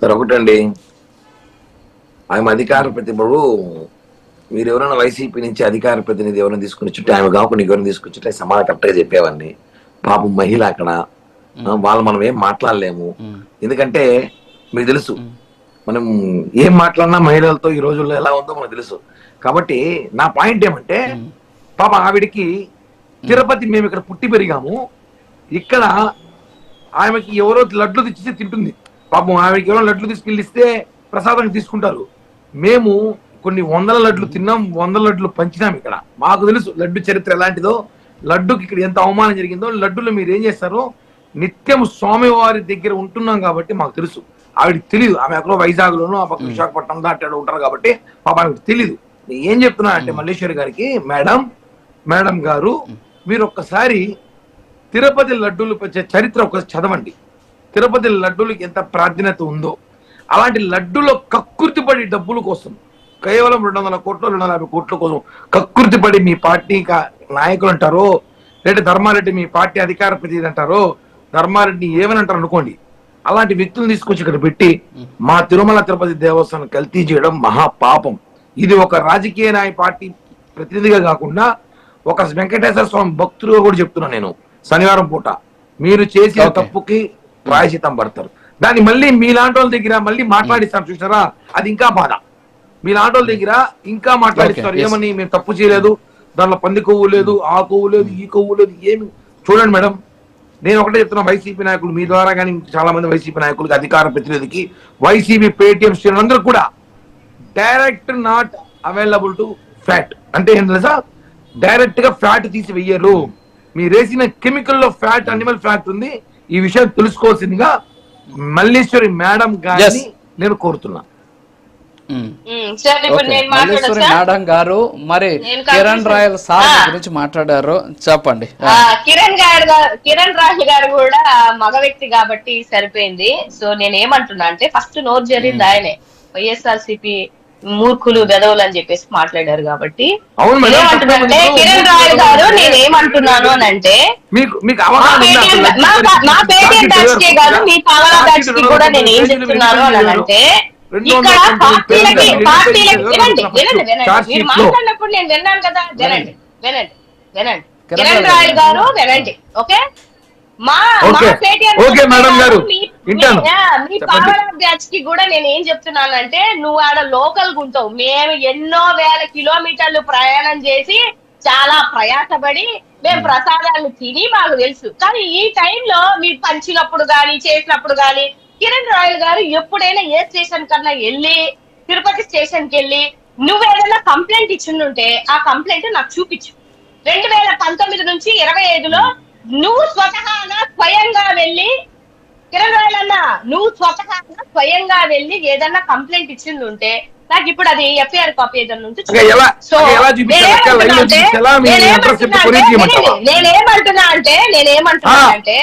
Sir ఒకటండి, ఆమె అధికార ప్రతిభడు మీరు ఎవరైనా వైసీపీ నుంచి అధికార ప్రతినిధి ఎవరైనా తీసుకుని చుట్టూ ఆమె కాకుండా ఎవరైనా తీసుకొచ్చుంటే సమాధానం కరెక్ట్గా చెప్పేవాడిని. పాపం మహిళ అక్కడ, వాళ్ళు మనం ఏం మాట్లాడలేము. ఎందుకంటే మీకు తెలుసు మనం ఏం మాట్లాడినా మహిళలతో ఈ రోజుల్లో ఎలా ఉందో మనకు తెలుసు. కాబట్టి నా పాయింట్ ఏమంటే, పాప ఆవిడికి తిరుపతి మేము ఇక్కడ పుట్టి పెరిగాము, ఇక్కడ ఆమెకి ఎవరో లడ్లు తెచ్చి తింటుంది. పాపం ఆవిడకి ఎవరో లడ్లు తీసుకెళ్ళిస్తే ప్రసాదం తీసుకుంటారు. మేము కొన్ని వందల లడ్లు తిన్నాం, 100 లడ్లు పంచినాం. ఇక్కడ మాకు తెలుసు లడ్డు చరిత్ర ఎలాంటిదో, లడ్డుకి ఇక్కడ ఎంత అవమానం జరిగిందో. లడ్డులో మీరు ఏం చేస్తారో నిత్యం స్వామివారి దగ్గర ఉంటున్నాం కాబట్టి మాకు తెలుసు. ఆవిడకి తెలియదు, ఆమె ఎక్కడో వైజాగ్లోనూ ఆ పక్క విశాఖపట్నం దాటాడు ఉంటారు కాబట్టి పాప ఆవిడకి తెలియదు. నేను ఏం చెప్తున్నా అంటే మల్లేశ్వరి గారికి, మేడం గారు మీరు ఒక్కసారి తిరుపతి లడ్డూలు చరిత్ర ఒక చదవండి. తిరుపతి లడ్డూలకి ఎంత ప్రాధాన్యత ఉందో, అలాంటి లడ్డూలో కక్కుర్తిపడి డబ్బుల కోసం కేవలం 200 కోట్లు 250 కోట్ల కోసం కక్కుర్తిపడి మీ పార్టీ నాయకులు అంటారో, లేదా ధర్మారెడ్డి మీ పార్టీ అధికార ప్రతినిధి అంటారో, ధర్మారెడ్డి ఏమని అంటారు అనుకోండి, అలాంటి వ్యక్తులను తీసుకొచ్చి ఇక్కడ పెట్టి మా తిరుమల తిరుపతి దేవస్థానం కల్తీ చేయడం మహాపాపం. ఇది ఒక రాజకీయ నాయ పార్టీ ప్రతినిధిగా కాకుండా ఒక వెంకటేశ్వర స్వామి భక్తులుగా కూడా చెప్తున్నా నేను. శనివారం పూట మీరు చేసిన తప్పుకి ప్రాయశ్చిత్తం పడతారు. దాన్ని మళ్ళీ మీలాంటి వాళ్ళ దగ్గర మళ్ళీ మాట్లాడిస్తారు చూసారా, అది ఇంకా బాధ. మీలాంటి వాళ్ళ దగ్గర ఇంకా మాట్లాడిస్తారు, ఏమని మేము తప్పు చేయలేదు, దాంట్లో పంది కొవ్వు లేదు, ఆ కొవ్వు లేదు, ఈ కొవ్వు లేదు, ఏమి. చూడండి మేడం, నేను ఒకటే చెప్తున్నా, వైసీపీ నాయకులు మీ ద్వారా కానీ చాలా మంది వైసీపీ నాయకులకి, అధికార ప్రతినిధికి, వైసీపీ పేటిఎం శ్రేణులందరూ కూడా direct not available to fat అంటే ఏం తెలుసా, డైరెక్ట్ గా ఫ్యాట్ తీసి వెయ్యరు. మీరు వేసిన కెమికల్ లో ఫ్యాట్, అనిమల్ ఫ్యాట్ ఉంది. ఈ విషయం తెలుసుకోవాల్సిందిగా మల్లేశ్వరి మేడం గారిని నేను కోరుతున్నా. మల్లేశ్వరి మేడం గారు మరి కిరణ్ రాయల్ సార్ గురించి మాట్లాడారు, చెప్పండి. కిరణ్ రాయల్ గారు కూడా మగ వ్యక్తి కాబట్టి సరిపోయింది. సో నేను ఏమంటున్నా అంటే, ఫస్ట్ నోరు జరిగింది ఆయనే. వైఎస్ఆర్సీపీ మూర్ఖులు బెదవులు అని చెప్పేసి మాట్లాడారు కాబట్టి ఏమంటున్నానంటే, కిరణ్ రాయల్ గారు నేనేమంటున్నాను అని అంటే, మా పేటీఎం బ్యాచ్ కే కాదు, మీ పావలా బ్యాచ్ కి కూడా నేను ఏం చెప్తున్నాను అని అంటే, ఇక్కడ పార్టీలకి వినండి, మీరు మాట్లాడినప్పుడు నేను విన్నాను కదా, వినండి. కిరణ్ రాయల్ గారు వినండి, ఓకే. మీ పావలా బ్యాచ్ కి కూడా నేను ఏం చెప్తున్నానంటే, నువ్వు ఆడ లోకల్ గుంటావు. మేము ఎన్నో వేల కిలోమీటర్లు ప్రయాణం చేసి చాలా ప్రయాసపడి మేము ప్రసాదాలను తిని మాకు తెలుసు. కానీ ఈ టైంలో మీరు పంచినప్పుడు గాని చేసినప్పుడు గాని కిరణ్ రాయల్ గారు ఎప్పుడైనా ఏ స్టేషన్ కన్నా వెళ్ళి, తిరుపతి స్టేషన్ కి వెళ్ళి నువ్వేదైనా కంప్లైంట్ ఇచ్చిండుంటే ఆ కంప్లైంట్ నాకు చూపించు. 2019 నుంచి 25లో నువ్వు స్వతహాగా స్వయంగా వెళ్ళి, కిరణ్ రాయల్ అన్న నువ్వు స్వతహాగా స్వయంగా వెళ్ళి ఏదన్నా కంప్లైంట్ ఇచ్చింది ఉంటే నాకు ఇప్పుడు అది ఎఫ్ఐఆర్ కాపీ ఏదన్నా ఉంటే నేనేమంటున్నా అంటే